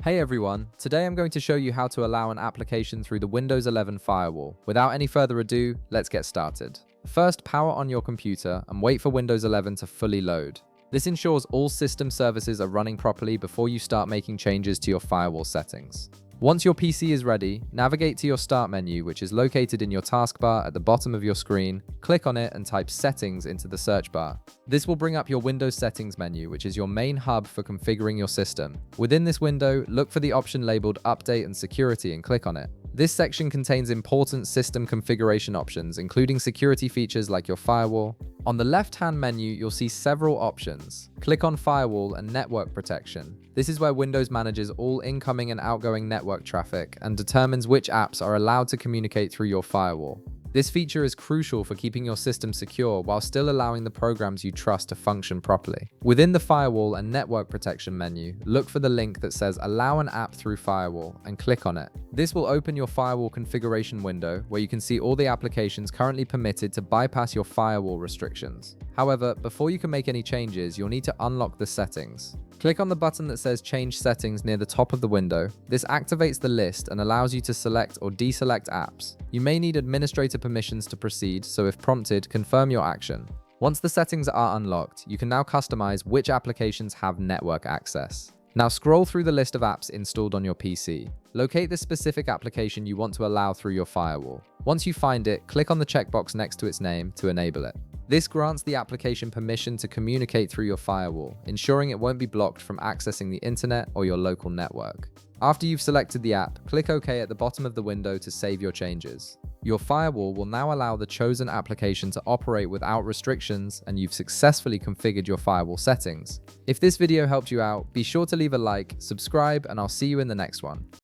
Hey everyone, today I'm going to show you how to allow an application through the Windows 11 firewall. Without any further ado, let's get started. First, power on your computer and wait for Windows 11 to fully load. This ensures all system services are running properly before you start making changes to your firewall settings. Once your PC is ready, navigate to your Start menu, which is located in your taskbar at the bottom of your screen. Click on it and type Settings into the search bar. This will bring up your Windows Settings menu, which is your main hub for configuring your system. Within this window, look for the option labeled Update and Security and click on it. This section contains important system configuration options, including security features like your firewall. On the left-hand menu, you'll see several options. Click on Firewall and Network Protection. This is where Windows manages all incoming and outgoing network traffic and determines which apps are allowed to communicate through your firewall. This feature is crucial for keeping your system secure while still allowing the programs you trust to function properly. Within the Firewall and Network Protection menu, look for the link that says Allow an app through firewall and click on it. This will open your firewall configuration window where you can see all the applications currently permitted to bypass your firewall restrictions. However, before you can make any changes, you'll need to unlock the settings. Click on the button that says Change Settings near the top of the window. This activates the list and allows you to select or deselect apps. You may need administrator permissions to proceed, so if prompted, confirm your action. Once the settings are unlocked, you can now customize which applications have network access. Now scroll through the list of apps installed on your PC. Locate the specific application you want to allow through your firewall. Once you find it, click on the checkbox next to its name to enable it. This grants the application permission to communicate through your firewall, ensuring it won't be blocked from accessing the internet or your local network. After you've selected the app, click OK at the bottom of the window to save your changes. Your firewall will now allow the chosen application to operate without restrictions, and you've successfully configured your firewall settings. If this video helped you out, be sure to leave a like, subscribe, and I'll see you in the next one.